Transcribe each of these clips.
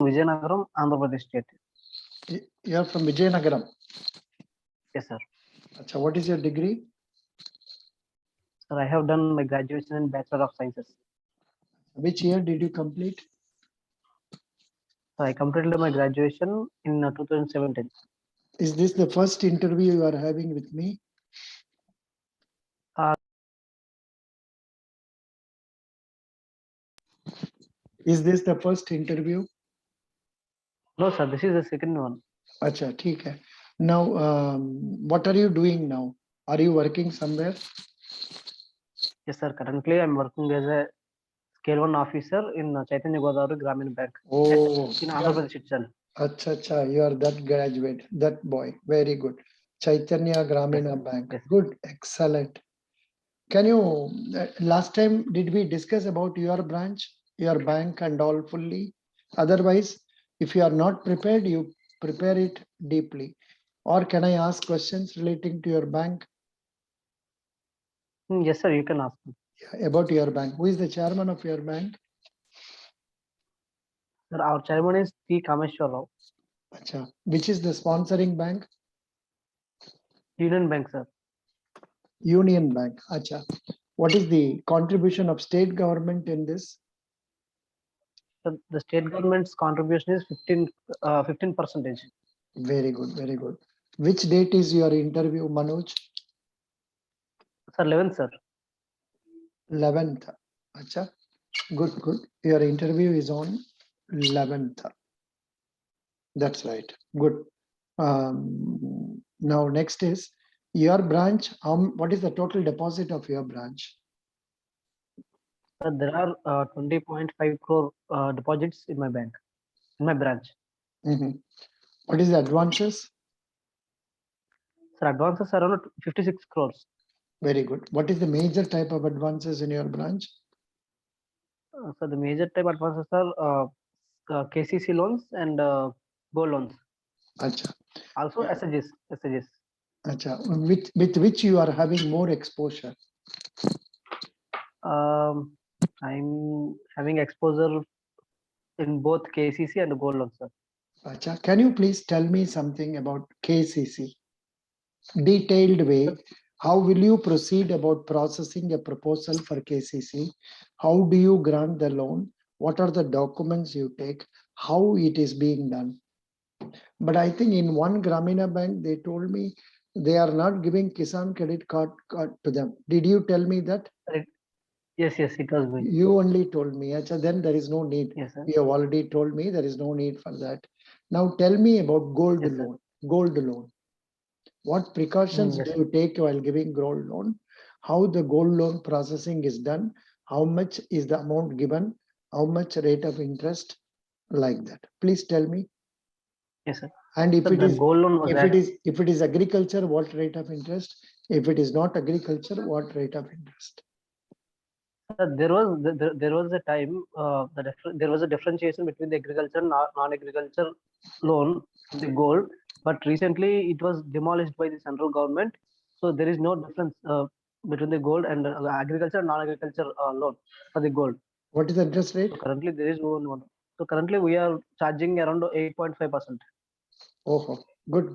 Vijayanagaram, Andhra Pradesh state. You are from Vijayanagaram. Yes, sir. Achha, what is your degree? Sir, I have done my graduation in Bachelor of Sciences. Which year did you complete? So I completed my graduation in 2017. Is this the first interview you are having with me? Is this the first interview? No, sir, this is the second one. Acha, theek hai. Now, what are you doing now? Are you working somewhere? Yes, sir. Currently, I'm working as a Scale 1 officer in Chaitanya Godavari Gramin Bank. Oh, in Andhra Pradesh itself. Acha, you are that graduate, that boy. Very good. Chaitanya Gramina Bank. Yes. Good, excellent. Can you, last time, did we discuss about your branch, your bank and all fully? Otherwise, if you are not prepared, you prepare it deeply. Or can I ask questions relating to your bank? Yes, sir, you can ask me. About your bank. Who is the chairman of your bank? Sir, our chairman is T. Kameshwar Rao. Acha. Which is the sponsoring bank? Union Bank, sir. Union Bank. Acha. What is the contribution of state government in this? So the state government's contribution is 15%. Very good, very good. Which date is your interview, Manoj? Sir, 11th, sir. 11th. Acha. Good, good. Your interview is on 11th. That's right. Good. Now, next is your branch. What is the total deposit of your branch? Sir, there are 20.5 crore deposits in my bank, in my branch. What is the advances? Sir, advances are around 56 crores. Very good. What is the major type of advances in your branch? So the major type advances are KCC loans and gold loans. Acha. Also SHGs. Acha. With which you are having more exposure? I'm having exposure in both KCC and gold loans, sir. Acha. Can you please tell me something about KCC? Detailed way. How will you proceed about processing a proposal for KCC? How do you grant the loan? What are the documents you take? How it is being done? But I think in one Gramina bank, they told me they are not giving Kisan credit card to them. Did you tell me that? Yes, it was good. You only told me. Achha, then there is no need. Yes, sir. You have already told me there is no need for that. Now tell me about gold loan. Gold loan. What precautions do you take while giving gold loan? How the gold loan processing is done? How much is the amount given? How much rate of interest? Like that. Please tell me. Yes, sir. And if so it is gold loan if it is agriculture, what rate of interest? If it is not agriculture, what rate of interest? There was a time there was a differentiation between the agriculture and non-agriculture loan for the gold, but recently it was demolished by the central government. So there is no difference between the gold and agriculture and non-agriculture loan for the gold. What is the interest rate? So currently there is no one. So currently we are charging around 8.5%. Oh, good.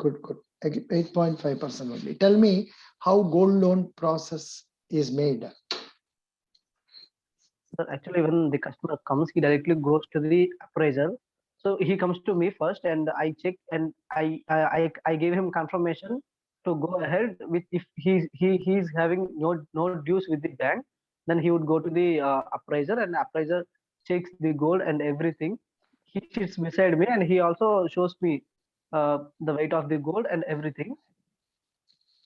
8.5% only. Tell me how gold loan process is made. So actually, when the customer comes, he directly goes to the appraiser. So he comes to me first, and I check, and I gave him confirmation to go ahead with. If he's having no dues with the bank, then he would go to the appraiser, and appraiser checks the gold and everything. He sits beside me, and he also shows me the weight of the gold and everything.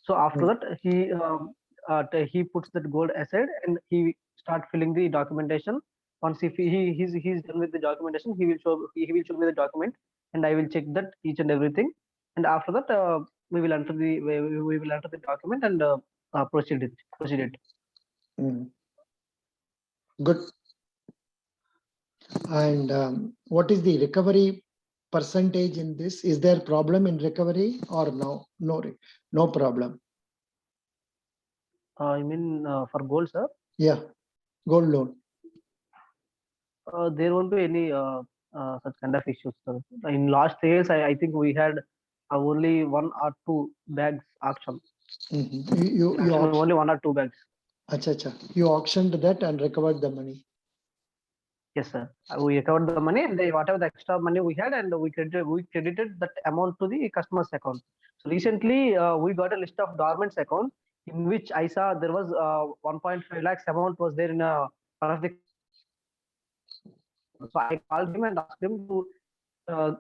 So after that, he puts that gold aside and he start filling the documentation. Once if he's done with the documentation, he will show me the document, and I will check that each and everything. And after that, we will enter the document and proceed it. Good. And what is the recovery percentage in this? Is there problem in recovery or no? No problem. You mean for gold, sir? Yeah, gold loan. There won't be any such kind of issues. Sir. In last 3 years, I think we had only 1 or 2 bags auction. You Auction only 1 or 2 bags. acha. You auctioned that and recovered the money. Yes, sir. We recovered the money and whatever the extra money we had, and we credited that amount to the customer's account. So recently, we got a list of dormant account in which I saw there was 1.5 lakhs amount was there in one of the. So I called him and asked him to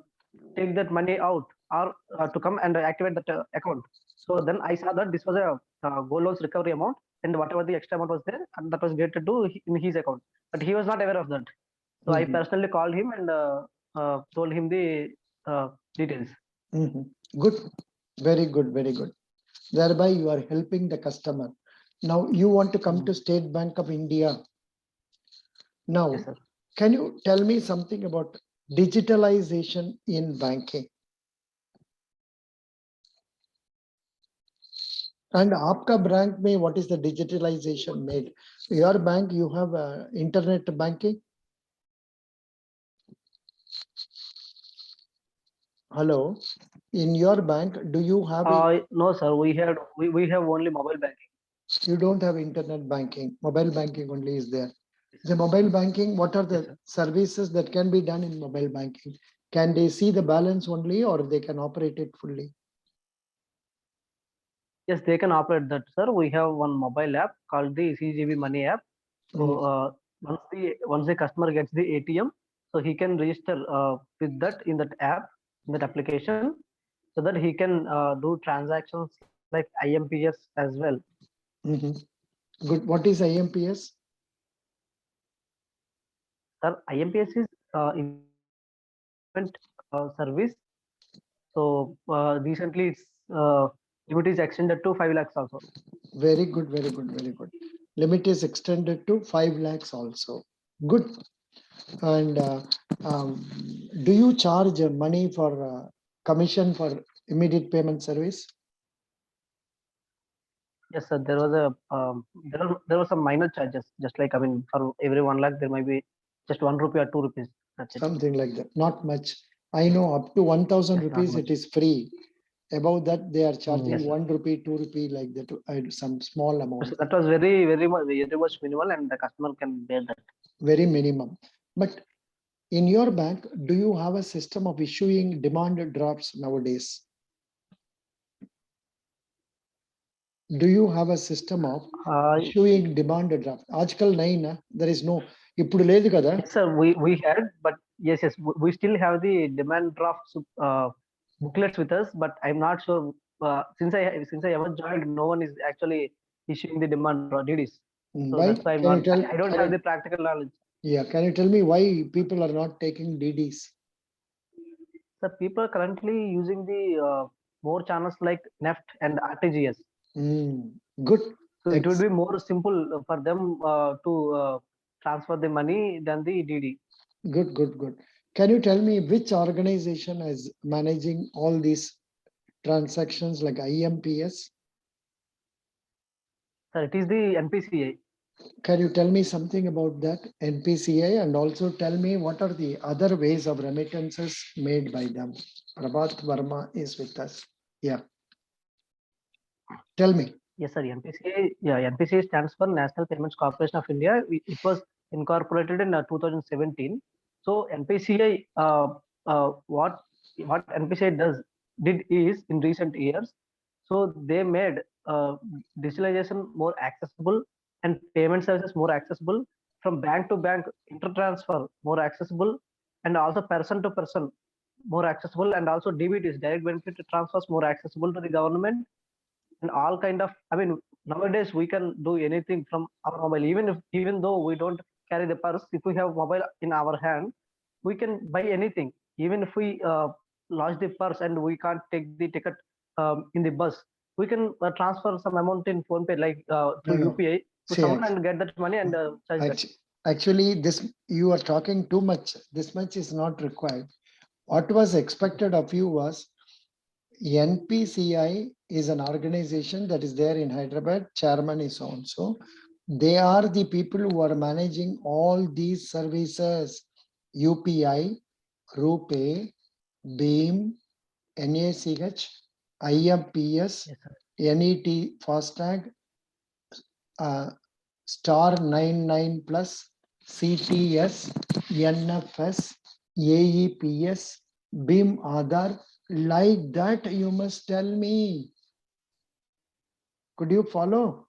take that money out or to come and activate that account. So then I saw that this was a gold loans recovery amount, and whatever the extra amount was there, and that was credited to in his account. But he was not aware of that. So I personally called him and told him the details. Good, very good, very good. Thereby you are helping the customer. Now you want to come to State Bank of India. Now, Yes, sir. can you tell me something about digitalization in banking? And आपका bank में what is the digitalization made? Your bank, you have internet banking? Hello, in your bank, do you have? No, sir. We have only mobile banking. You don't have internet banking. Mobile banking only is there. The mobile banking, what are the services that can be done in mobile banking? Can they see the balance only, or they can operate it fully? Yes, they can operate that, sir. We have one mobile app called the CGB Money app. So once the customer gets the ATM, so he can register with that in that app, in that application, so that he can do transactions like IMPS as well. Good. What is IMPS? Sir, IMPS is investment service. So recently, its limit is extended to 5 lakhs also. Very good, very good, very good. Limit is extended to 5 lakhs also. Good. And do you charge money for commission for immediate payment service? Yes, sir. There was there was some minor charges. Just like, I mean, for every 1 lakh, there might be just 1 rupee or 2 rupees. That's it. Something like that. Not much. I know up to 1,000 rupees it is free. Above that they are charging Yes, 1 rupee, 2 rupee like that. Some small amount. so that was very much minimal, and the customer can bear that. Very minimum. But in your bank, do you have a system of issuing demand drafts nowadays? Do you have a system of issuing demand draft? Aajkal nahi na, there is no. Ippudu ledhu kada. Yes, sir. We had, but yes, we still have the demand drafts booklets with us, but I'm not sure. Since I ever joined, no one is actually issuing the demand DDs. So Why? that's why I don't have the practical knowledge. Yeah, can you tell me why people are not taking DDs? So people are currently using the more channels like NEFT and RTGS. Good. So it would be more simple for them to transfer the money than the DD. Good, good, good. Can you tell me which organization is managing all these transactions like IMPS? So it is the NPCI. Can you tell me something about that NPCI, and also tell me what are the other ways of remittances made by them? Prabhat Verma is with us. Yeah. Tell me. Yes, sir. NPCI, NPCI stands for National Payments Corporation of India. It was incorporated in 2017. So NPCI, what NPCI did is in recent years, so they made digitalization more accessible and payment services more accessible, from bank to bank intertransfer more accessible, and also person to person more accessible, and also DBTs, direct benefit transfers, more accessible to the government, and all kind of, I mean, nowadays we can do anything from our mobile. Even though we don't carry the purse, if we have mobile in our hand, we can buy anything. Even if we lost the purse and we can't take the ticket in the bus, we can transfer some amount in PhonePe, like through UPI to someone and get that money and charge that. Actually, this you are talking too much. This much is not required. What was expected of you was NPCI is an organization that is there in Hyderabad. Chairman is also. They are the people who are managing all these services, UPI, RuPay, Beam, NACH, IMPS, Yes, sir. NET FASTag, star 99 plus, CTS, NFS, AEPS, BIM Aadhaar. Like that, you must tell me. Could you follow?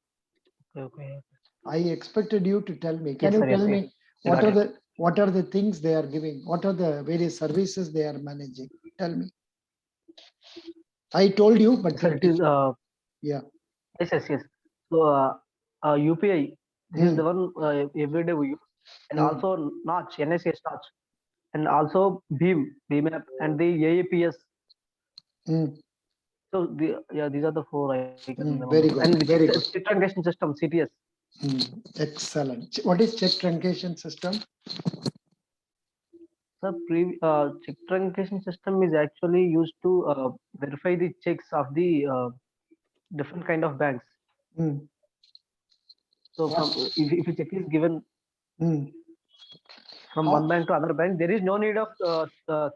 Okay. I expected you to tell me. Can Yes, you sir. Yes, tell yes. me You what got are it. the things they are giving? What are the various services they are managing? Tell me. I told you, but Sir, it is yeah. yes, yes, yes. So UPI, this is Hmm, the one every day we use, and hmm, also Notch, NICS Notch, and also Beam app, and the AAPS. hmm, So the yeah, these are the four I can remember. very And good. the Very good. check transaction system CTS. Hmm, excellent. What is check truncation system? So check truncation system is actually used to verify the checks of the different kind of banks. Hmm, So from if a check is given hmm. from How, one bank to other bank, there is no need of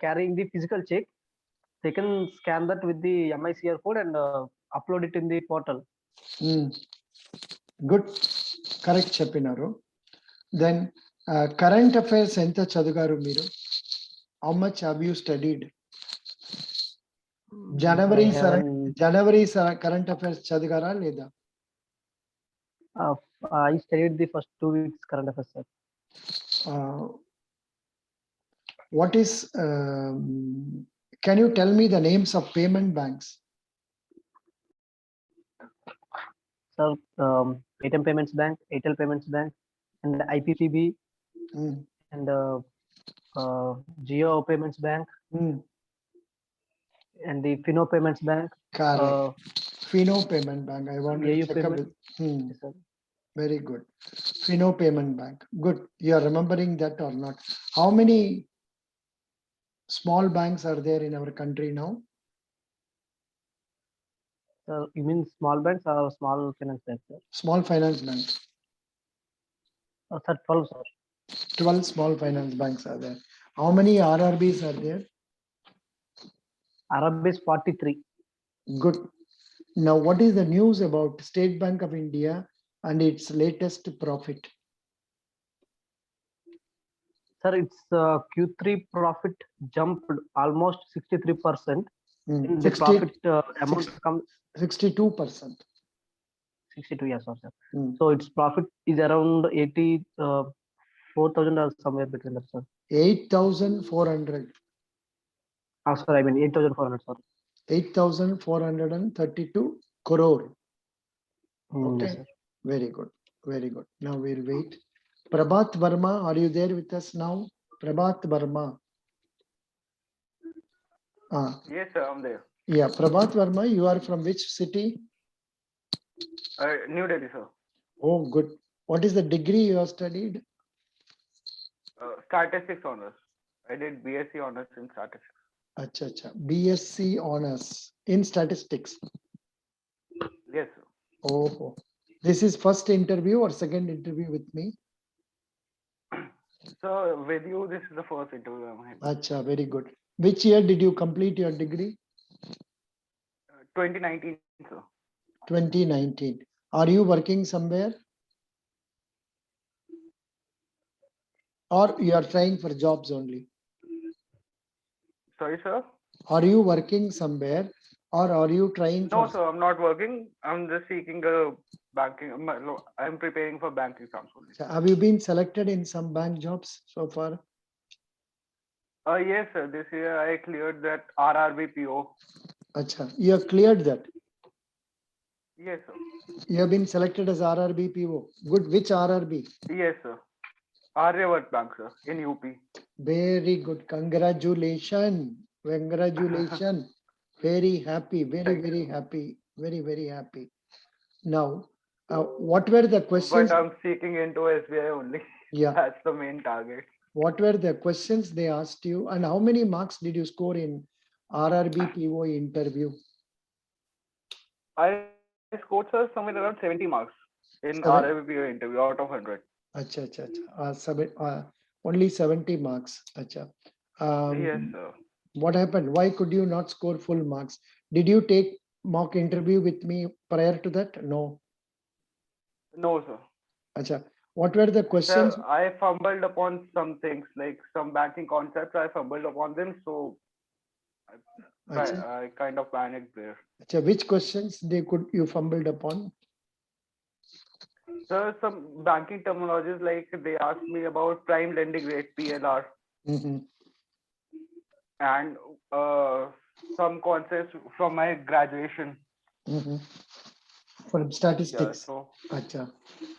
carrying the physical check. They can scan that with the MICR code and upload it in the portal. hmm, good. Correct, Chepinaru. Then current affairs enta చదివారు మీరు? How much have you studied? I January haven't. current affairs చదివారా లేదా? Uh, I studied the first 2 weeks current affairs, sir. What is can you tell me the names of payment banks? Sir, Paytm Payments Bank, Airtel Payments Bank, and IPPB, Hmm, and Geo Payments Bank, hmm, and the Fino Payments Bank, correct. Fino Payment Bank. I wanted to AU check up Payment. with. Hmm, Yes, sir. very good. Fino Payment Bank. Good. You are remembering that or not? How many small banks are there in our country now? Sir, you mean small banks or small finance banks, sir? Small finance banks. Sir, 12, sir. 12 small finance banks are there. How many RRBs are there? Arab is 43. Good. Now, what is the news about State Bank of India and its latest profit? Sir, its Q3 profit jumped almost 63%. And the 60, profit amount comes 62%. 62 years or sir. Hmm. So its profit is around 84,000 or somewhere between that, sir. 8,400. Sorry, I mean 8,400, sorry. 8,432 crore. Yes, Okay, sir. very good. Very good. Now we'll wait. Prabhat Verma, are you there with us now? Prabhat Verma. Yes, sir, I'm there. Yeah, Prabhat Verma, you are from which city? New Delhi, sir. Oh, good. What is the degree you have studied? Statistics honors. I did BSc honors in statistics. Acha, acha. BSc honors in statistics. Yes, sir. Oh, this is first interview or second interview with me? So with you, this is the first interview I'm having. Acha, very good. Which year did you complete your degree? 2019, sir. 2019. Are you working somewhere? Or you are trying for jobs only? Sorry, sir. Are you working somewhere or are you trying No, for? sir, I'm not working. I'm just seeking a banking. I'm preparing for bank exams only. Have you been selected in some bank jobs so far? Yes, sir. This year I cleared that RRB PO. Acha, you have cleared that. Yes, sir. You have been selected as RRB PO. Good. Which RRB? Yes, sir. Aryawat Bank, sir, in UP. Very good. Congratulations. Congratulations. Very happy. Very happy. Very happy. Now, what were the questions? But I'm seeking into SBI only. Yeah. That's the main target. What were the questions they asked you and how many marks did you score in RRB PO interview? I scored, sir, somewhere around 70 marks in RRB interview out of 100. Acha, acha, acha. Only 70 marks. Acha. Yes, sir. What happened? Why could you not score full marks? Did you take mock interview with me prior to that? No. No, sir. Acha. What were the questions? Sir, I fumbled upon some things like some banking concepts. I fumbled upon them, so Acha. I kind of panicked there. Acha. Which questions you fumbled upon? Sir, some banking terminologies like they asked me about prime lending rate (PLR) Mhm. and some concepts from my graduation. Mhm. From Yeah, statistics. so Acha.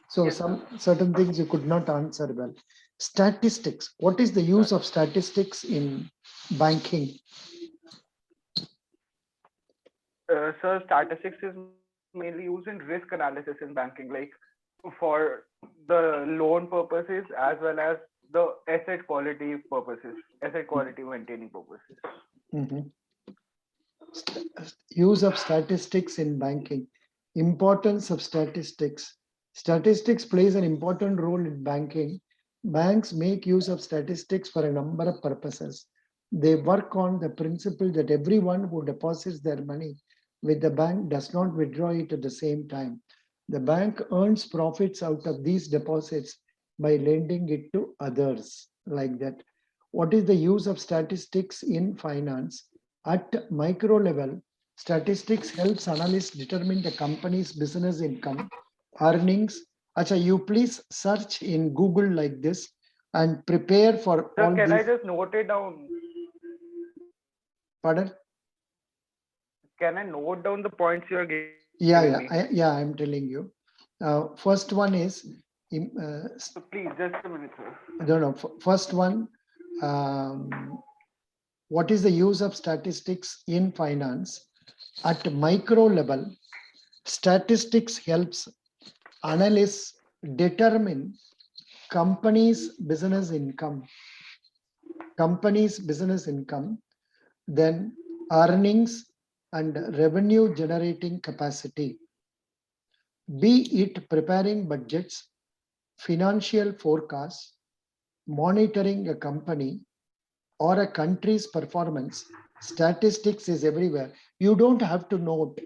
So yes, some sir. certain things you could not answer well. Statistics. What is the use of statistics in banking? Sir, statistics is mainly used in risk analysis in banking, like for the loan purposes as well as the asset quality purposes, asset quality maintaining purposes. Mhm. Use of statistics in banking. Importance of statistics. Statistics plays an important role in banking. Banks make use of statistics for a number of purposes. They work on the principle that everyone who deposits their money with the bank does not withdraw it at the same time. The bank earns profits out of these deposits by lending it to others, like that. What is the use of statistics in finance? At micro level, statistics helps analysts determine the company's business income, earnings. Acha, you please search in Google like this and prepare for Sir, all can I these. just note it down? Pardon? Can I note down the points you are giving me? Yeah, I'm telling you. First one is, So please, just a minute, sir. no. First one, um, what is the use of statistics in finance? At micro level, statistics helps analysts determine company's business income, then earnings and revenue generating capacity, be it preparing budgets, financial forecasts, monitoring a company or a country's performance. Statistics is everywhere. You don't have to note,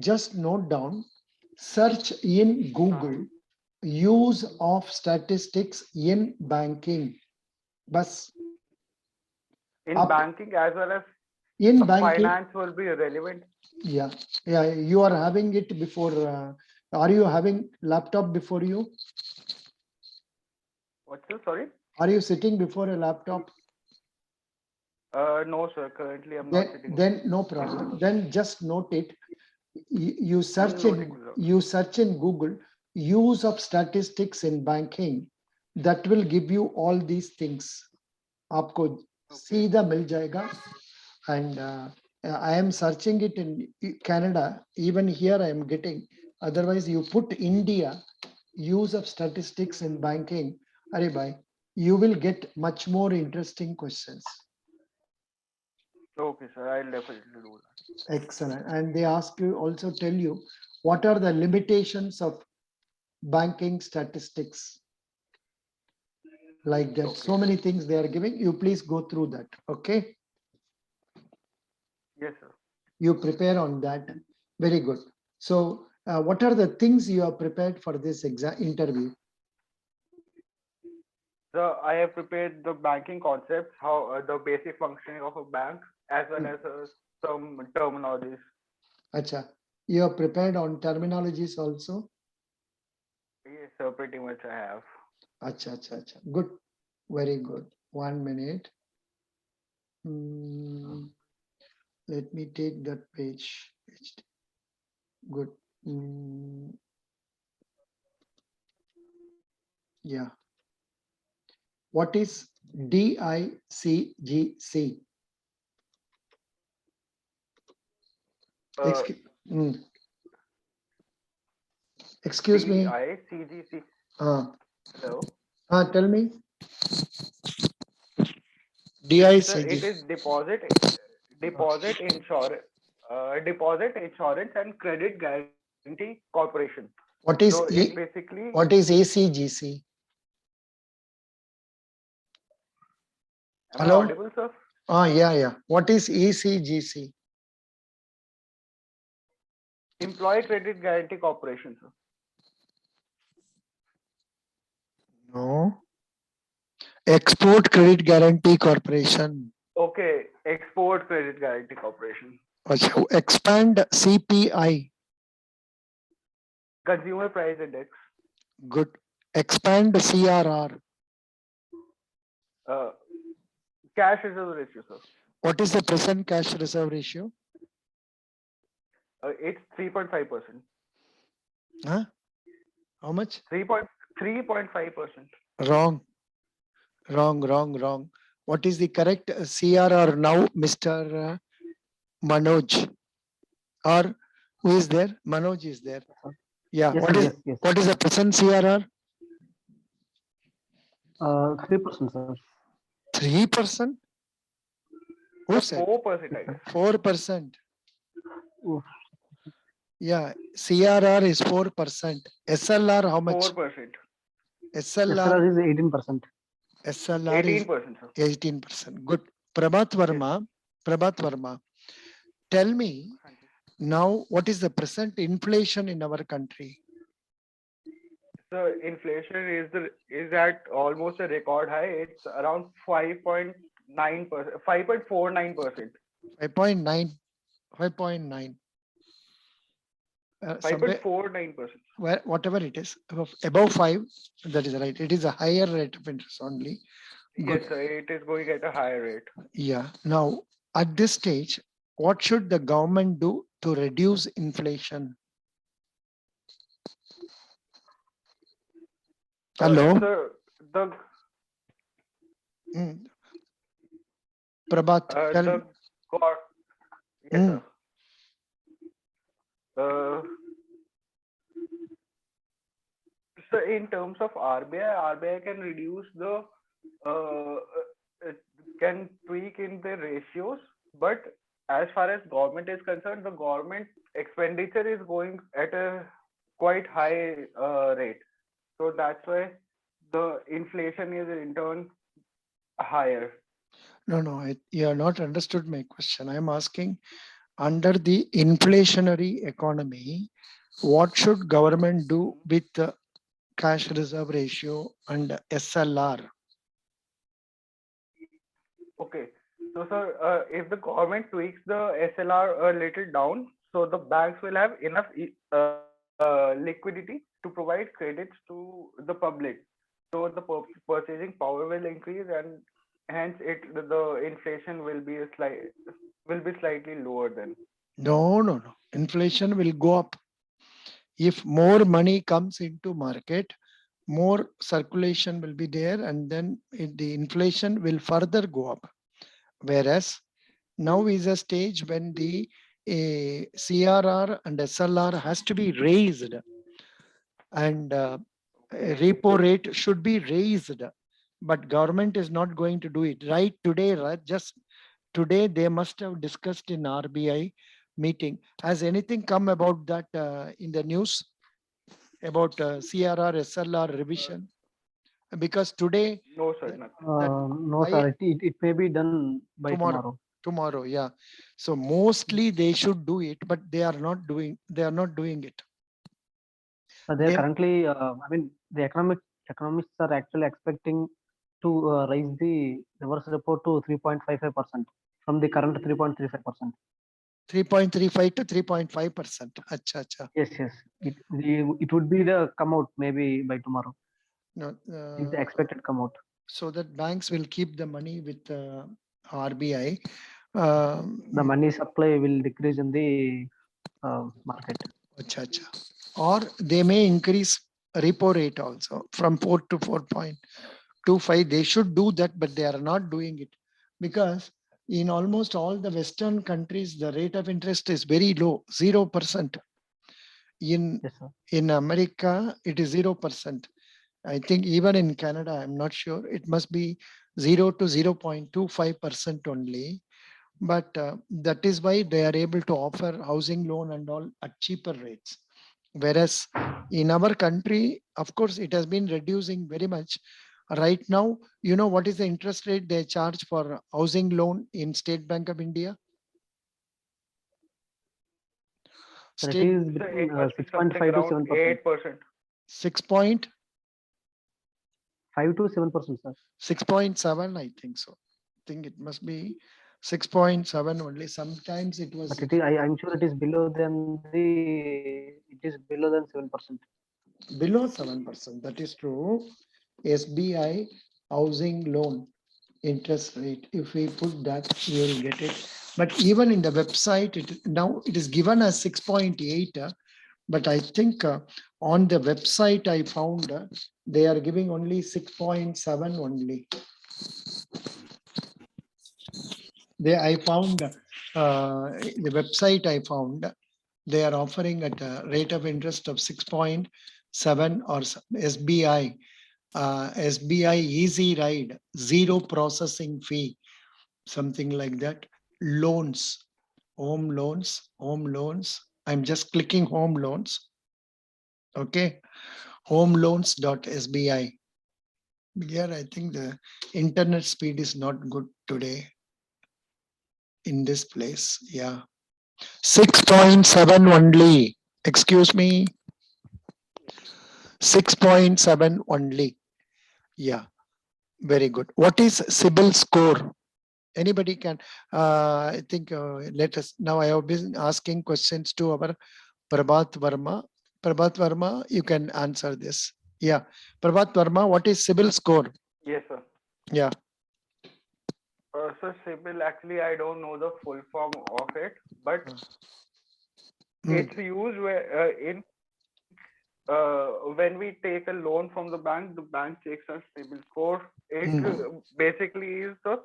just note down, search in Google, use of statistics in banking. Bas. In banking as well as In banking, finance will be relevant. yeah, you are having it before. Are you having laptop before you? What's this? Sorry? Are you sitting before a laptop? No, sir. Currently, I'm not sitting. Then no problem. Then just note it. You I'm search noting, sir. in Google use of statistics in banking. That will give you all these things. आपको सीधा मिल जाएगा. And I am searching it in Canada. Even here I am getting. Otherwise, you put India use of statistics in banking. Arey bhai, you will get much more interesting questions. Okay, sir. I'll definitely do that. Excellent. And they ask you also tell you what are the limitations of banking statistics, like that. Okay. So many things they are giving. You please go through that. Okay. Yes, sir. You prepare on that. Very good. So what are the things you are prepared for this exam interview? So I have prepared the banking concepts, how the basic functioning of a bank, as well as some terminologies. Acha. You are prepared on terminologies also? Yes, sir. Pretty much I have. Acha, acha, acha. Good. Very good. 1 minute. Let me take that page. Good. Yeah. What is DICGC? Excuse me. DICGC. Hello. Tell me. Sir, it is deposit insurance, and credit guarantee corporation. What So is it basically what is ACGC? Am I Hello? audible, sir? Yeah. What is ECGC? Employee Credit Guarantee Corporation, sir. No. Export Credit Guarantee Corporation. Okay, Export Credit Guarantee Corporation. Okay. Expand CPI. Consumer Price Index. Good. Expand CRR. Cash reserve ratio, sir. What is the present cash reserve ratio? It's 3.5%. Huh? How much? 3.5%. Wrong. Wrong. What is the correct CRR now, Mr. Manoj? Or who is there? Manoj is there. Yeah. Yes, What sir, is yes. what is the present CRR? 3%, sir. 3%? Who Sir, said? 4%, I guess. 4%. Oof. Yeah. CRR is 4%. SLR how much? 4%. SLR SLR is 18%. SLR is 18%, sir. 18%. Good. Prabhat Verma, tell me now what is the present inflation in our country? So inflation is at almost a record high. It's around 5.9%, 5.49%. 5.9. 5.9. Somewhere 5.49%. whatever it is, above 5, that is right. It is a higher rate of interest only. Good. Yes, sir. It is going at a higher rate. Yeah. Now, at this stage, what should the government do to reduce inflation? Hello? Sir, the Mm. Prabhat, tell me. the gor- yes, sir. So in terms of RBI can reduce the can tweak in the ratios, but as far as government is concerned, the government expenditure is going at a quite high rate. So that's why the inflation is in turn higher. No, you have not understood my question. I am asking, under the inflationary economy, what should government do with the cash reserve ratio and SLR? Okay. So, sir, if the government tweaks the SLR a little down, so the banks will have enough liquidity to provide credits to the public. So the purchasing power will increase, and hence the inflation will be slightly lower then. No. Inflation will go up. If more money comes into market, more circulation will be there, and then the inflation will further go up. Whereas now is a stage when the CRR and SLR has to be raised, and repo rate should be raised, but government is not going to do it right today. Right? Just today they must have discussed in RBI meeting. Has anything come about that in the news about CRR SLR revision? Because today No, sir, nothing. No, sir. It may be done by tomorrow. Yeah. So mostly they should do it, but they are not doing it. They are currently, the economists are actually expecting to raise the reverse repo to 3.55% from the current 3.35%. 3.35 to 3.5%. Acha. Yes. It would be the come out maybe by tomorrow. No, If the expected come out. so that banks will keep the money with RBI. The money supply will decrease in the market. Acha. Or they may increase repo rate also from 4 to 4.25. They should do that, but they are not doing it because in almost all the Western countries, the rate of interest is very low, 0%. In America, it is 0%. I think even in Canada, I'm not sure. It must be 0 to 0.25% only. But that is why they are able to offer housing loan and all at cheaper rates. Whereas in our country, of course, it has been reducing very much. Right now, you know what is the interest rate they charge for housing loan in State Bank of India? Sir, it State is So between it must be something 6.5 to around 7%. 8%. 6 point 5 to 7%, sir. 6.7, I think so. I think it must be 6.7 only. Sometimes it was But it is, I'm sure it is below than it is below than 7%. below 7%. That is true. SBI housing loan interest rate. If we put that, you will get it. But even in the website, now it is given as 6.8. But I think on the website I found they are giving only 6.7 only. I found the website I found, they are offering at a rate of interest of 6.7 or SBI. SBI Easy Ride, zero processing fee, something like that. Loans, home loans. I'm just clicking home loans. Okay, homeloans.sbi. Here, I think the internet speed is not good today in this place. Yeah, 6.7 only. Excuse me, 6.7 only. Yeah, very good. What is CIBIL score? Anybody can, I think, let us, now I have been asking questions to our Prabhat Verma. Prabhat Verma, you can answer this. Yeah, Prabhat Verma, what is CIBIL score? Yes, sir. Yeah. So CIBIL, actually, I don't know the full form of it, but Mm. it's used where, in when we take a loan from the bank checks our CIBIL score. It basically is the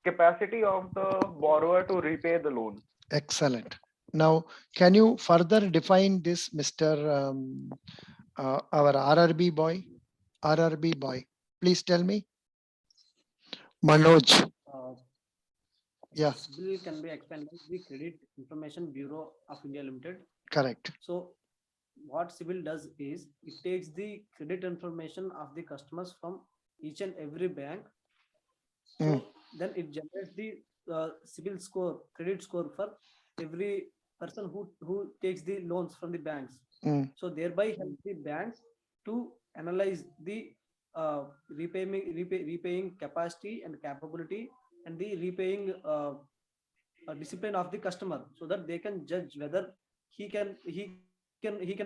capacity of the borrower to repay the loan. Excellent. Now, can you further define this, Mr. Our RRB boy? RRB boy, please tell me. Manoj. Yeah, Bill can be explained by the Credit Information Bureau of India Limited. correct. So what CIBIL does is it takes the credit information of the customers from each and every bank. So then it generates the CIBIL score, credit score for every person who takes the loans from the banks. So thereby help the banks to analyze the repaying capacity and capability and the repaying discipline of the customer, so that they can judge whether he can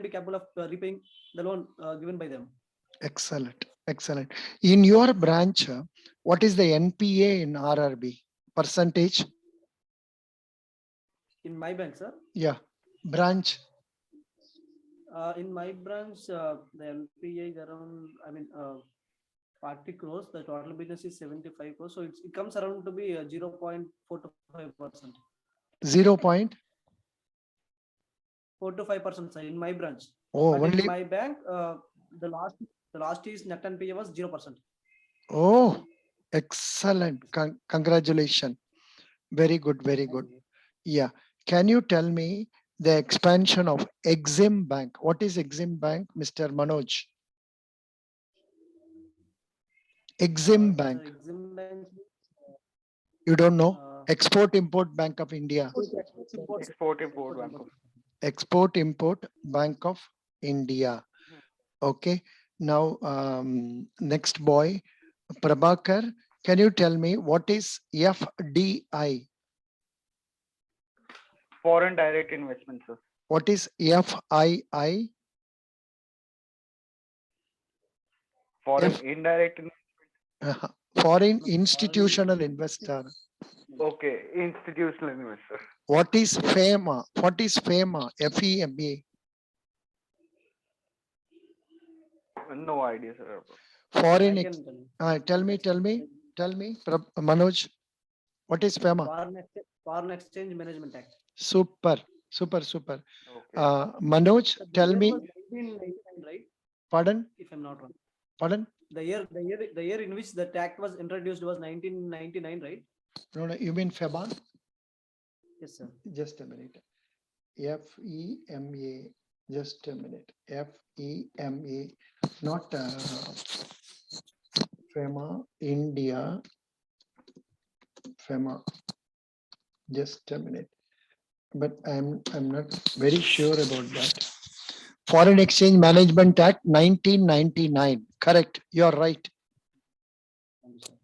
be capable of repaying the loan given by them. Excellent. Excellent. In your branch, what is the NPA in RRB percentage? In my bank, sir. Yeah, branch. In my branch, the NPA is around, 40 crores. The total business is 75 crores. So it comes around to be 0.4 to 5%. 0 point? 4 to 5%, sir, in my branch. Oh, but only. in my bank, the last is net NPA was 0%. Oh, excellent. Congratulations. Very good. Very good. Yeah. Can you tell me the expansion of Exim Bank? What is Exim Bank, Mr. Manoj? Exim Bank. So Exim Bank, You don't know? Export Import Bank of India. Export Import Bank of. Export Import Bank of India. Okay. Now, next boy, Prabhakar, can you tell me what is FDI? Foreign direct investment, sir. What is FII? Foreign indirect. Foreign institutional investor. Okay, institutional investor. What is FEMA? What is FEMA? FEMA. No idea, sir. Foreign. I can Tell me, Manoj. What is FEMA? Foreign Exchange Management Act. Super. Okay. Manoj, The tell year me. was 1999, right? Pardon? If I'm not wrong. Pardon? The year in which the act was introduced was 1999, right? No, you mean FEMA? Yes, sir. Just a minute. FEMA. Just a minute. FEMA. Not FEMA India, FEMA, just a minute, but I'm not very sure about that. Foreign Exchange Management Act 1999, correct, you're right,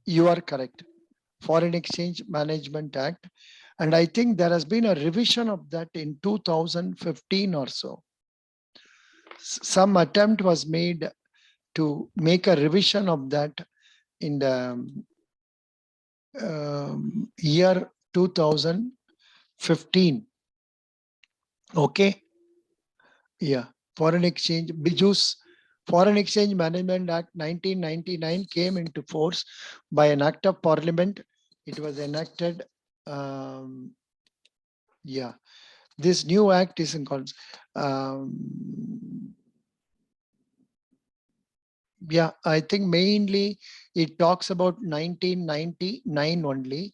you are correct. Foreign Exchange Management Act, and I think there has been a revision of that in 2015 or so. Some attempt was made to make a revision of that in the year 2015. Okay. Yeah. Foreign Exchange, Biju's Foreign Exchange Management Act 1999 came into force by an act of parliament. It was enacted. Yeah. This new act is in yeah, I think mainly it talks about 1999 only.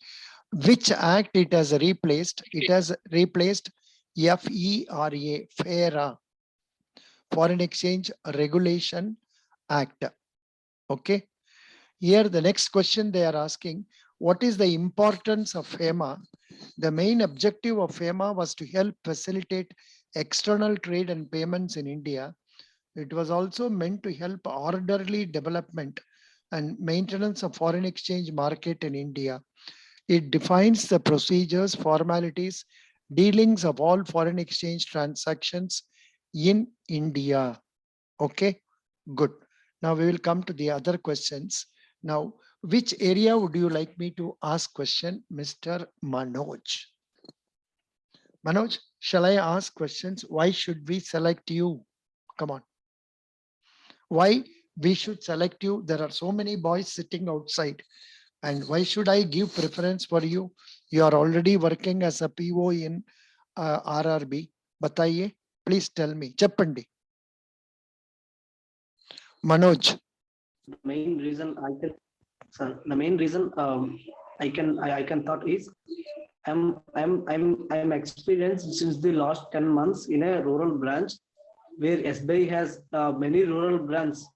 Which act it has replaced? It has replaced FERA, FERA, Foreign Exchange Regulation Act. Okay. Here the next question they are asking, what is the importance of FEMA? The main objective of FEMA was to help facilitate external trade and payments in India. It was also meant to help orderly development and maintenance of foreign exchange market in India. It defines the procedures, formalities, dealings of all foreign exchange transactions in India. Okay, good. Now we will come to the other questions. Now, which area would you like me to ask question, Mr. Manoj? Manoj, shall I ask questions? Why should we select you? Come on. Why we should select you? There are so many boys sitting outside. And why should I give preference for you? You are already working as a PO in RRB. Bataiye, please tell me. Cheppandi. Manoj. The main reason I can, sir, the main reason I can thought is I'm experienced since the last 10 months in a rural branch where SBI has many rural branches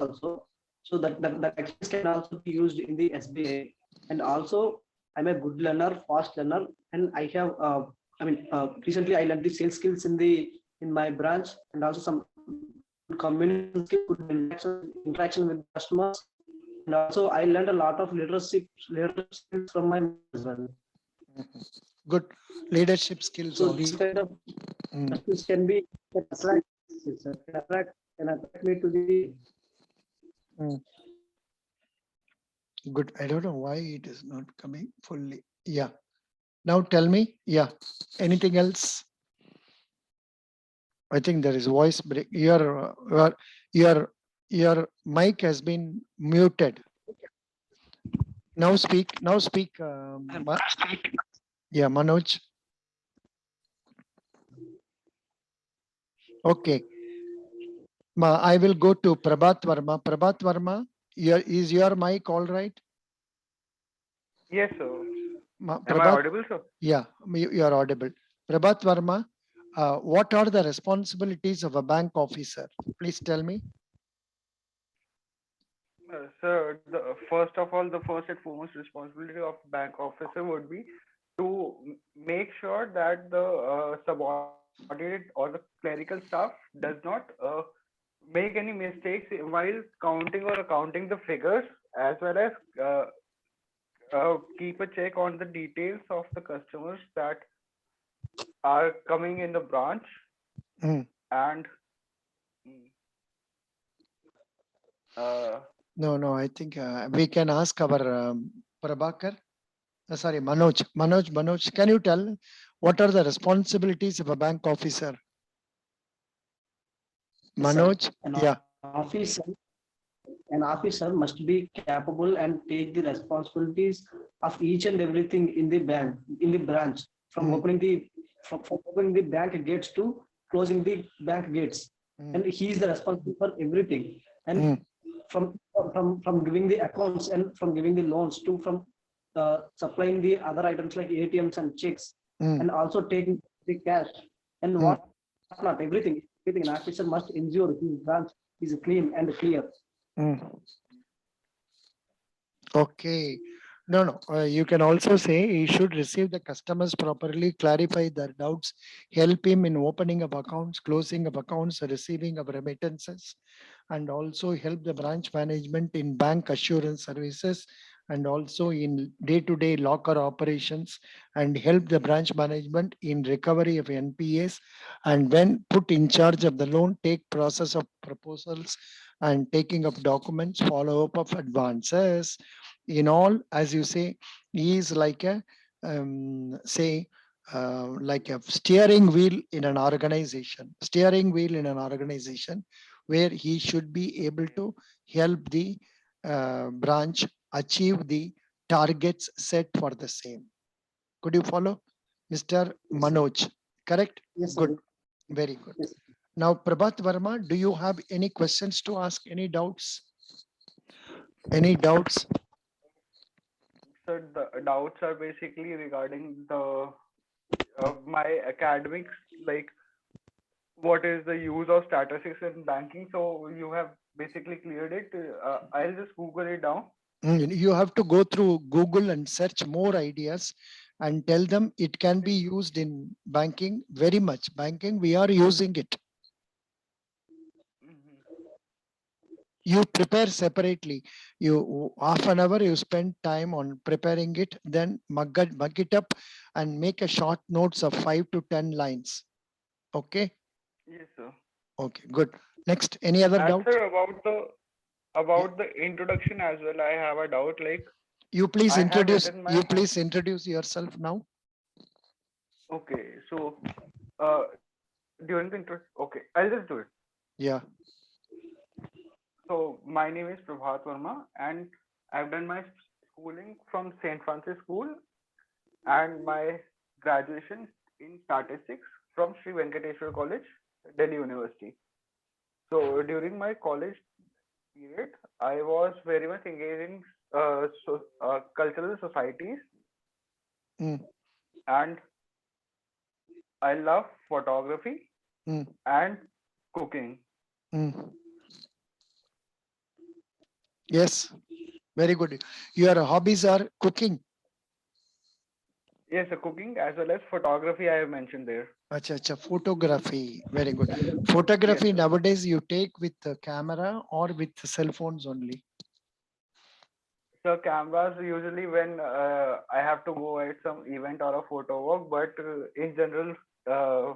also. So that access can also be used in the SBI. And also I'm a good learner, fast learner, and I have recently I learned the sales skills in my branch, and also some communication skills, good interaction with customers, and also I learned a lot of leadership skills from my as well. Good leadership skills. So also. these kind of skills can attract me to the. Good. I don't know why it is not coming fully. Yeah. Now tell me. Yeah. Anything else? I think there is voice break. Your mic has been muted. Now speak. Now speak. Yeah, Manoj. Okay. I will go to Prabhat Verma. Prabhat Verma, is your mic all right? Yes, sir. Am I Prabhat, audible, sir? yeah, you are audible. Prabhat Verma, what are the responsibilities of a bank officer? Please tell me. Sir, first of all, the first and foremost responsibility of bank officer would be to make sure that the subordinate or the clerical staff does not make any mistakes while counting or accounting the figures, as well as keep a check on the details of the customers that are coming in the branch. And no, I think we can ask our Prabhakar. Sorry, Manoj, can you tell what are the responsibilities of a bank officer? Manoj, yeah. An officer must be capable and take the responsibilities of each and everything in the bank, in the branch, from opening the bank gates to closing the bank gates. And he is the responsible for everything. And from giving the accounts and from giving the loans to from supplying the other items like ATMs and checks, and also taking the cash and what not everything. An officer must ensure his branch is clean and clear. Mm. Okay. No. You can also say he should receive the customers properly, clarify their doubts, help him in opening of accounts, closing of accounts, receiving of remittances, and also help the branch management in bank assurance services and also in day-to-day locker operations, and help the branch management in recovery of NPAs, and when put in charge of the loan, take process of proposals and taking of documents, follow up of advances. In all, as you say, he is like a like a steering wheel in an organization where he should be able to help the branch achieve the targets set for the same. Could you follow, Mr. Manoj? Correct? Yes, Good. sir. Very good. Yes. Now, Prabhat Verma, do you have any questions to ask? Any doubts? Any doubts? So the doubts are basically regarding the my academics, like what is the use of statistics in banking. So you have basically cleared it. I'll just Google it down. You have to go through Google and search more ideas and tell them it can be used in banking very much. Banking, we are using it. Mhm. You prepare separately. You half an hour you spend time on preparing it, then mug it up and make a short notes of 5 to 10 lines. Okay. Yes, sir. Okay, good. Next, any other And doubt? sir, about the introduction as well, I have a doubt. Like You please I have introduce. written my You please introduce yourself now. okay. So uh during the intro, okay, I'll just do it. Yeah. So my name is Prabhat Verma, and I've done my schooling from St. Francis School and my graduation in statistics from Sri Venkateswar College, Delhi University. So during my college period, I was very much engaged in cultural societies, Mm, and I love photography mm, and cooking. mm. Yes, very good. Your hobbies are cooking. Yes, cooking as well as photography I have mentioned there. Acha, photography. Very good. Yes, Photography sir. nowadays you take with the camera or with cell phones only. So cameras usually when I have to go at some event or a photo walk, but in general, uh,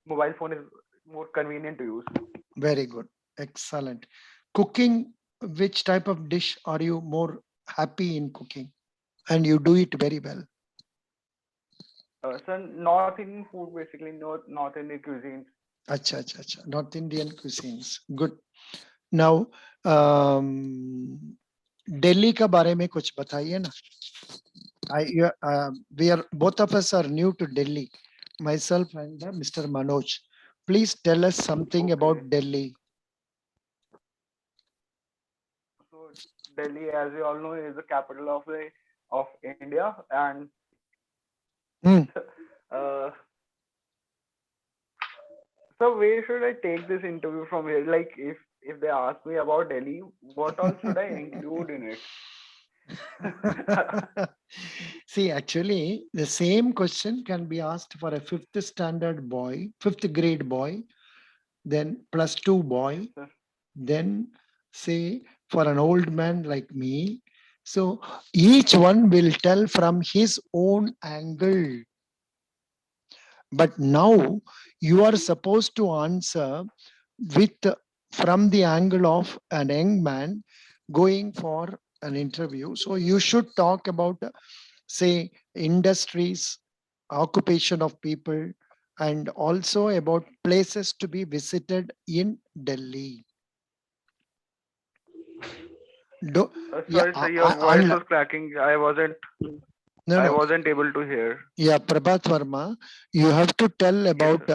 mobile phone is more convenient to use. Very good. Excellent. Cooking, which type of dish are you more happy in cooking? And you do it very well. So North Indian food basically, North Indian cuisines. Acha. North Indian cuisines. Good. Now, Delhi का बारे में कुछ बताइए ना. We are both of us are new to Delhi, myself and Mr. Manoj. Please tell us something Okay. about Delhi. So Delhi, as we all know, is the capital of India, and Hmm. uh, so where should I take this interview from here? Like, if they ask me about Delhi, what all should I include in it? See, actually, the same question can be asked for a fifth standard boy, fifth grade boy, then +2 boy, Sir. then say for an old man like me. So each one will tell from his own angle. But now you are supposed to answer with from the angle of an young man going for an interview. So you should talk about, say, industries, occupation of people, and also about places to be visited in Delhi. Do, yeah, Sorry, sir, your voice unless, was cracking. I wasn't no. able to hear. Yeah, Prabhat Verma, you have to tell Yes, about,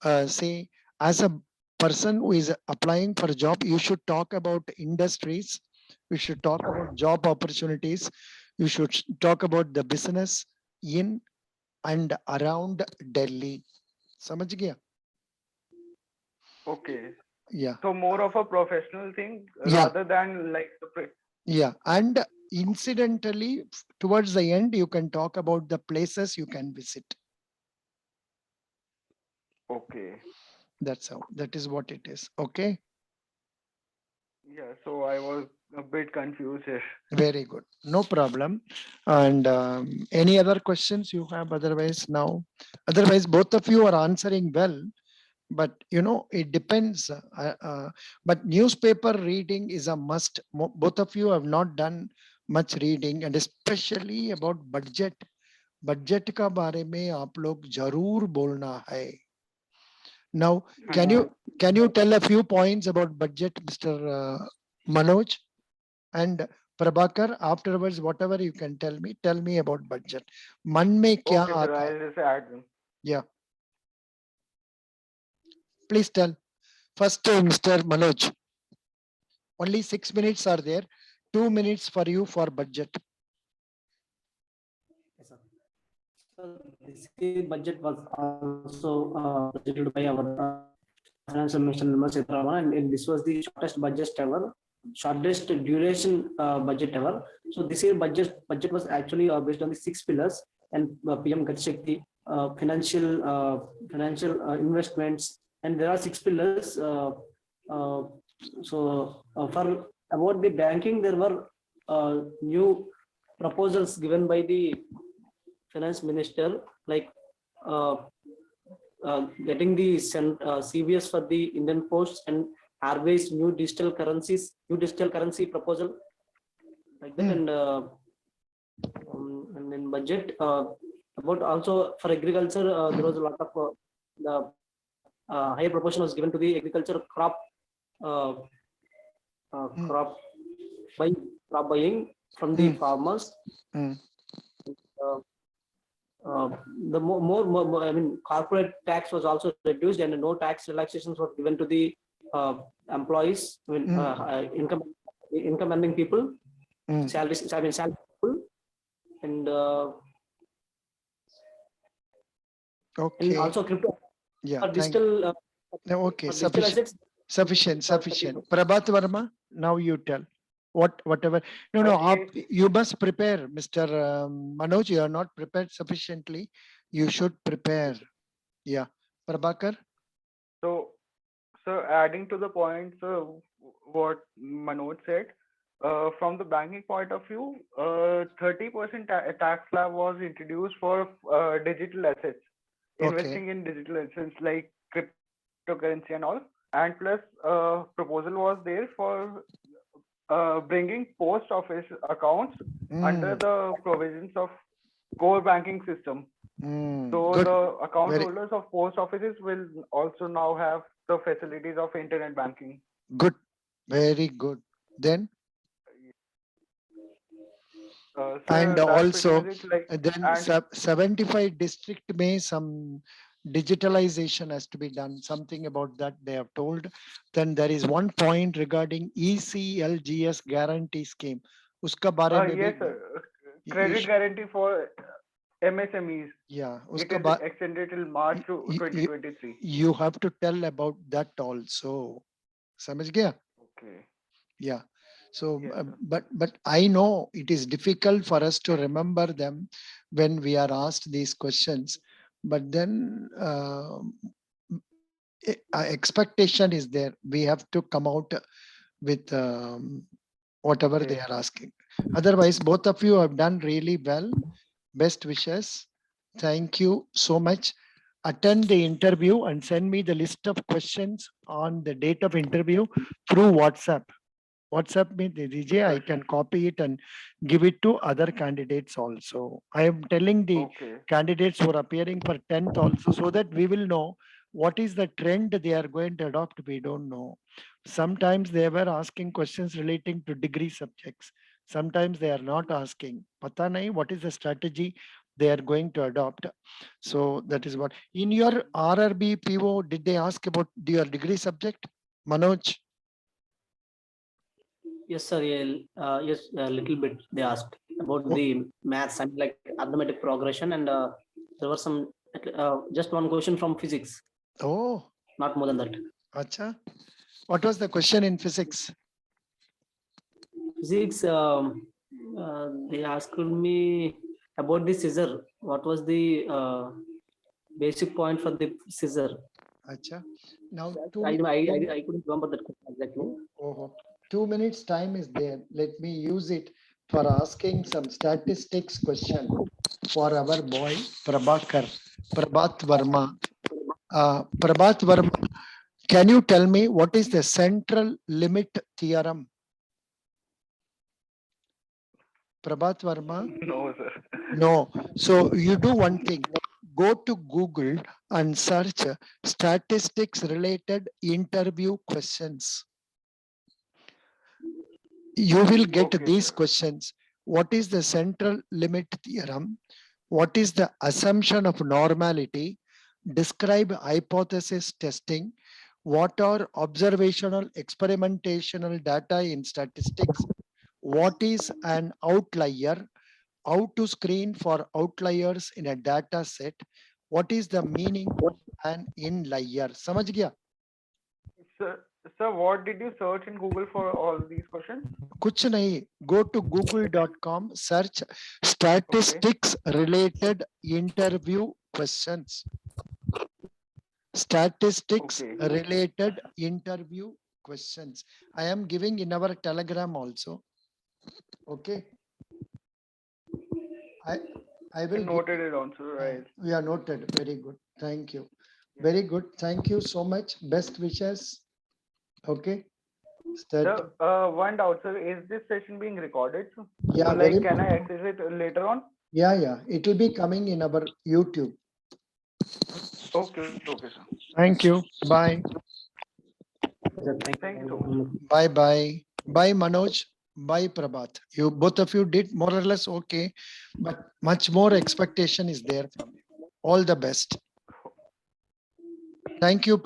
sir. say, as a person who is applying for a job, you should talk about industries, you should talk about job opportunities, you should talk about the business in and around Delhi. समझ गया? Okay. Yeah. So more of a professional thing Yeah. rather than like the Yeah. And incidentally, towards the end, you can talk about the places you can visit. okay. That's how, that is what it is. Okay. Yeah, so I was a bit confused here. Very good. No problem. And any other questions you have otherwise now? Otherwise, both of you are answering well, but it depends. But newspaper reading is a must. Both of you have not done much reading, and especially about budget. Budget का बारे में आप लोग जरूर बोलना है. Now, can you tell a few points about budget, Mr. Manoj and Prabhakar? Afterwards, whatever you can tell me about budget. मन में क्या Okay, sir, आता है? I'll just add them. Yeah. Please tell. First, Mr. Manoj. Only 6 minutes are there. 2 minutes for you for budget. Yes, sir. So this budget was also presented by our Financial Minister Nirmala Sitharaman, and this was the shortest budget ever, shortest duration budget ever. So this year budget was actually based on the 6 pillars, and PM Gati Shakti, financial investments, and there are 6 pillars. So for about the banking, there were new proposals given by the finance minister, like getting the CVS for the Indian Post and Airways new digital currency proposal, like that. And in budget about also for agriculture, there was a lot of the higher proportion was given to the agriculture crop buying from the farmers. The more I mean, corporate tax was also reduced, and no tax relaxations were given to the employees. I mean, income earning people, salary people, and okay. And also crypto. Yeah. For digital. Okay. For digital assets, Sufficient. Prabhat Verma, now you tell. Whatever. No, you must prepare, Mr. Manoj. You are not prepared sufficiently. You should prepare. Yeah. Prabhakar. So adding to the point, what Manoj said, from the banking point of view, 30% tax slab was introduced for digital assets, investing in digital assets like cryptocurrency and all. And plus, proposal was there for bringing post office accounts under the provisions of core banking system. So Good. the account holders of post offices will also now have the facilities of internet banking. Good. Very good. Then? And also, then 75 district may some digitalization has to be done. Something about that they have told. Then there is one point regarding ECLGS guarantee scheme. Uska bare mein yes, sir. Credit guarantee for MSMEs. Yeah. It is extended till March 2023. You have to tell about that also. Samajh gaya? Okay. Yeah. So, yes, but I know it is difficult for us to remember them when we are asked these questions. But then expectation is there. We have to come out with whatever they are asking. Otherwise, both of you have done really well. Best wishes. Thank you so much. Attend the interview and send me the list of questions on the date of interview through WhatsApp. WhatsApp me, DJ, I can copy it and give it to other candidates also. I am telling the candidates who are appearing for 10th also, so that we will know what is the trend they are going to adopt. We don't know. Sometimes they were asking questions relating to degree subjects. Sometimes they are not asking. Pata nahi, what is the strategy they are going to adopt? So that is what. In your RRB PO, did they ask about your degree subject? Manoj? Yes, sir. Yes, a little bit they asked about the maths and like arithmetic progression, and there was some just one question from physics. Oh, not more than that. Acha. What was the question in physics? Physics, they asked me about the scissor. What was the basic point for the scissor? Acha. Now I couldn't remember that question exactly. 2 minutes time is there. Let me use it for asking some statistics question for our boy Prabhat Verma. Prabhat Verma, can you tell me what is the central limit theorem? Prabhat Verma? No, sir. No. So you do one thing. Go to Google and search statistics related interview questions. You will get Okay, these sir. questions. What is the central limit theorem? What is the assumption of normality? Describe hypothesis testing. What are observational experimentational data in statistics? What is an outlier? How to screen for outliers in a data set? What is the meaning of an inlier? Samajh gaya? Sir, what did you search in Google for all these questions? Kuch nahi. Go to google.com, search statistics related interview questions. Statistics Okay. related interview questions. I am giving in our Telegram also. Okay. I will Noted it on, sir. Right. we are noted. Very good. Thank you. Yeah. Very good. Thank you so much. Best wishes. Okay. Sir, one doubt, sir. Is this session being recorded? Sir? Yeah, So, like, can I access it later on? Yeah. It will be coming in our YouTube. Okay, okay, sir. Thank you. Bye. Thank you so much. Bye. Bye, Manoj. Bye, Prabhat. You both of you did more or less okay, but much more expectation is there from you. All the best. Thank you.